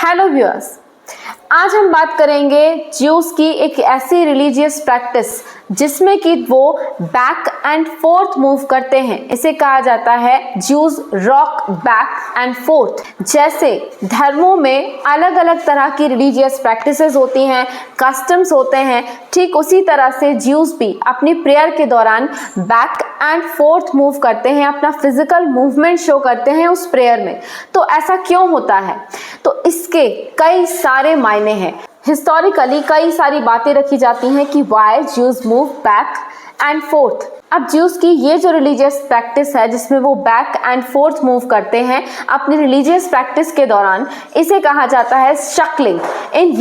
Hello viewers, आज हम बात करेंगे ज्यूस की एक ऐसी रिलीजियस प्रैक्टिस जिसमें कि वो बैक एंड फोर्थ मूव करते हैं। इसे कहा जाता है juice rock back and fourth. जैसे धर्मों में अलग अलग तरह की रिलीजियस प्रैक्टिसेस होती हैं, कस्टम्स होते हैं, ठीक उसी तरह से ज्यूस भी अपनी प्रेयर के दौरान बैक एंड फोर्थ मूव करते हैं, अपना फिजिकल मूवमेंट शो करते हैं उस प्रेयर में। तो ऐसा क्यों होता है? तो इसके कई सारे मायने हैं। हिस्टोरिकली कई सारी बातें रखी जाती हैं कि why Jews move back and forth. अब ज्यूस की ये जो रिलीजियस प्रैक्टिस है जिसमें वो बैक एंड फोर्थ मूव करते हैं अपनी रिलीजियस प्रैक्टिस के दौरान, इसे कहा जाता है शकलिंग इन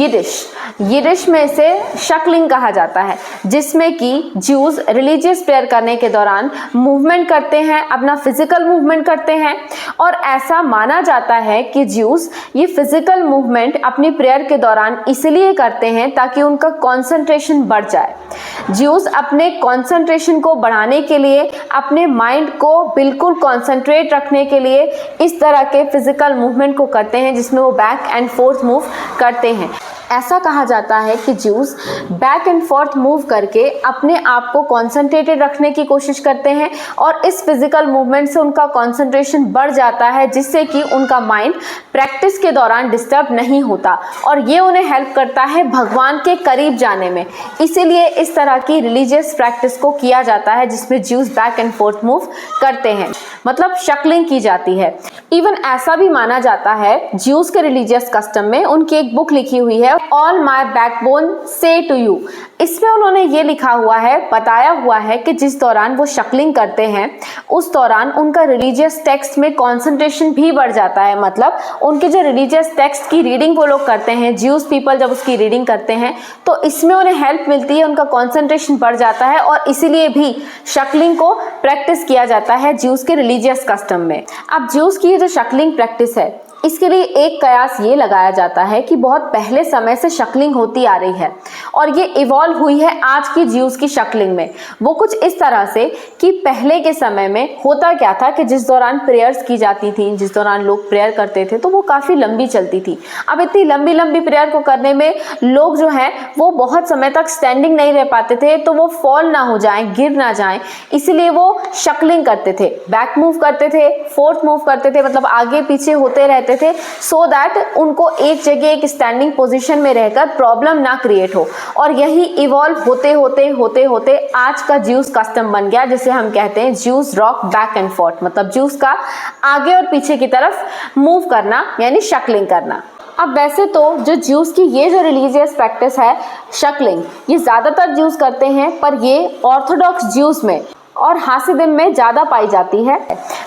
यिडिश में इसे शकलिंग कहा जाता है, जिसमें कि ज्यूस रिलीजियस प्रेयर करने के दौरान मूवमेंट करते हैं, अपना फिजिकल मूवमेंट करते हैं। और ऐसा माना जाता है कि ज्यूस ये फिजिकल मूवमेंट अपनी प्रेयर के दौरान इसलिए करते हैं ताकि उनका कॉन्सेंट्रेशन बढ़ जाए। ज्यूस अपने कॉन्सेंट्रेशन को बढ़ाने के लिए, अपने माइंड को बिल्कुल कॉन्सेंट्रेट रखने के लिए इस तरह के फिजिकल मूवमेंट को करते हैं जिसमें वो बैक एंड फोर्थ मूव करते हैं। ऐसा कहा जाता है कि juice back and fourth move करके अपने आप को कॉन्सेंट्रेटेड रखने की कोशिश करते हैं और इस फिजिकल मूवमेंट से उनका कॉन्सेंट्रेशन बढ़ जाता है, जिससे कि उनका माइंड प्रैक्टिस के दौरान डिस्टर्ब नहीं होता और ये उन्हें हेल्प करता है भगवान के करीब जाने में। इसीलिए इस तरह की रिलीजियस प्रैक्टिस को किया जाता है जिसमें juice back and fourth move करते हैं, मतलब शकलिंग की जाती है। इवन ऐसा भी माना जाता है ज्यूस के रिलीजियस कस्टम में, उनकी एक बुक लिखी हुई है ऑल माई बैकबोन से टू यू। इसमें उन्होंने ये लिखा हुआ है, बताया हुआ है कि जिस दौरान वो शकलिंग करते हैं उस दौरान उनका रिलीजियस टेक्स्ट में कंसंट्रेशन भी बढ़ जाता है। मतलब उनके जो रिलीजियस टेक्स्ट की रीडिंग वो लोग करते हैं, ज्यूस पीपल जब उसकी रीडिंग करते हैं तो इसमें उन्हें हेल्प मिलती है, उनका कंसंट्रेशन बढ़ जाता है और इसीलिए भी शकलिंग को प्रैक्टिस किया जाता है ज्यूस के रिलीजियस कस्टम में। अब ज्यूस की ये जो शकलिंग प्रैक्टिस है इसके लिए एक कयास ये लगाया जाता है कि बहुत पहले समय से शकलिंग होती आ रही है और ये इवॉल्व हुई है आज की ज्यूस की शकलिंग में। वो कुछ इस तरह से कि पहले के समय में होता क्या था कि जिस दौरान प्रेयर्स की जाती थी, जिस दौरान लोग प्रेयर करते थे तो वो काफ़ी लंबी चलती थी। अब इतनी लंबी लंबी प्रेयर को करने में लोग जो हैं वो बहुत समय तक स्टैंडिंग नहीं रह पाते थे, तो वो फॉल ना हो जाएं, गिर ना जाएं, इसीलिए वो शकलिंग करते थे, बैक मूव करते थे, फोर्थ मूव करते थे, मतलब आगे पीछे होते रहते थे सो दैट उनको एक जगह एक स्टैंडिंग पोजीशन में रहकर प्रॉब्लम ना क्रिएट हो। और यही इवॉल्व होते होते होते होते आज का ज्यूस कस्टम बन गया, जिसे हम कहते हैं juice rock back and fourth, मतलब ज्यूस का आगे और पीछे की तरफ मूव करना यानी शकलिंग करना। अब वैसे तो जो ज्यूस की ये जो रिलीजियस प्रैक्टिस है शकलिंग, ये ज़्यादातर ज्यूस करते हैं, पर ये ऑर्थोडॉक्स ज्यूस में और हासिदिम में ज़्यादा पाई जाती है।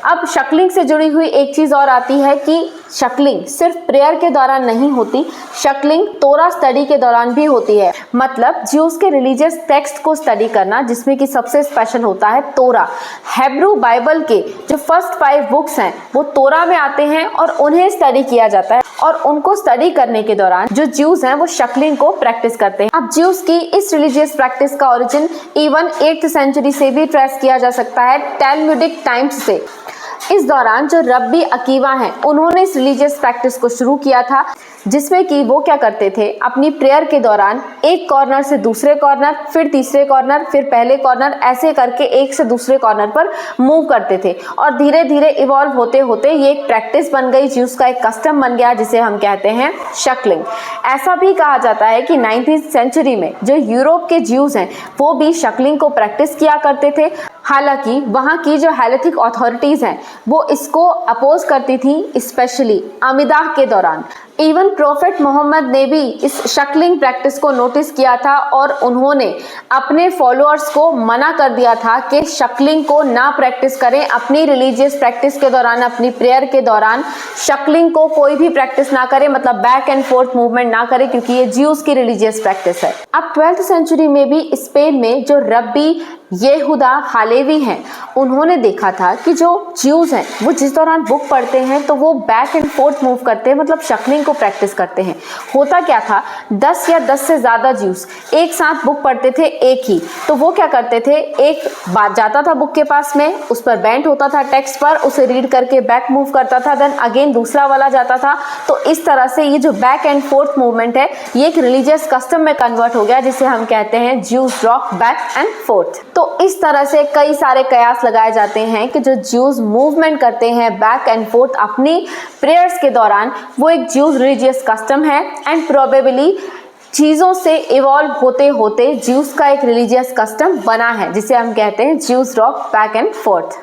अब शकलिंग से जुड़ी हुई एक चीज़ और आती है कि शकलिंग सिर्फ प्रेयर के दौरान नहीं होती, शकलिंग तोरा स्टडी के दौरान भी होती है। मतलब ज्यूस के रिलीजियस टेक्स्ट को स्टडी करना, जिसमें कि सबसे स्पेशल होता है तोरा। हेब्रू बाइबल के जो फर्स्ट 5 बुक्स हैं वो तोरा में आते हैं और उन्हें स्टडी किया जाता है और उनको स्टडी करने के दौरान जो ज्यूस हैं वो शकलिंग को प्रैक्टिस करते हैं। अब ज्यूस की इस रिलीजियस प्रैक्टिस का ओरिजिन इवन 8th सेंचुरी से भी ट्रेस किया जा सकता है, टैलमुडिक टाइम्स से। इस दौरान जो रब्बी अकीवा हैं उन्होंने इस रिलीजियस प्रैक्टिस को शुरू किया था, जिसमें कि वो क्या करते थे, अपनी प्रेयर के दौरान एक कॉर्नर से दूसरे कॉर्नर, फिर तीसरे कॉर्नर, फिर पहले कॉर्नर, ऐसे करके एक से दूसरे कॉर्नर पर मूव करते थे और धीरे धीरे इवॉल्व होते होते ये एक प्रैक्टिस बन गई, ज्यूस का एक कस्टम बन गया जिसे हम कहते हैं शकलिंग। ऐसा भी कहा जाता है कि 19th सेंचुरी में जो यूरोप के ज्यूस हैं वो भी शकलिंग को प्रैक्टिस किया करते थे। हालांकि वहाँ की जो हैलेथिक अथॉरिटीज़ हैं वो इसको अपोज करती थी, स्पेशली अमीदाह के दौरान। इवन प्रोफेट मोहम्मद ने भी इस शकलिंग प्रैक्टिस को नोटिस किया था और उन्होंने अपने फॉलोअर्स को मना कर दिया था कि शकलिंग को ना प्रैक्टिस करें अपनी रिलीजियस प्रैक्टिस के दौरान, अपनी प्रेयर के दौरान शकलिंग को कोई भी प्रैक्टिस ना करे, मतलब बैक एंड फोर्थ मूवमेंट ना करे, क्योंकि ये ज्यूस की रिलीजियस प्रैक्टिस है। अब 12th सेंचुरी में भी स्पेन में जो रब्बी यहूदा हालेवी हैं, उन्होंने देखा था कि जो ज्यूज हैं वो जिस दौरान बुक पढ़ते हैं तो वो बैक एंड फोर्थ मूव करते हैं, मतलब शक्लिंग को प्रैक्टिस करते हैं। होता क्या था, 10 या 10 से ज़्यादा ज्यूज एक साथ बुक पढ़ते थे एक ही, तो वो क्या करते थे, एक बात जाता था बुक के पास में, उस पर बेंट होता था टेक्स्ट पर, उसे रीड करके बैक मूव करता था, देन अगेन दूसरा वाला जाता था। तो इस तरह से ये जो बैक एंड फोर्थ मूवमेंट है ये एक रिलीजियस कस्टम में कन्वर्ट हो गया, जिसे हम कहते हैं Jews rock back and fourth. तो इस तरह से कई सारे कयास लगाए जाते हैं कि जो ज्यूज मूवमेंट करते हैं बैक एंड फोर्थ अपनी प्रेयर्स के दौरान, वो एक ज्यूज रिलीजियस कस्टम है एंड प्रोबेबली चीज़ों से इवॉल्व होते होते ज्यूज का एक रिलीजियस कस्टम बना है, जिसे हम कहते हैं Jews rock back and fourth.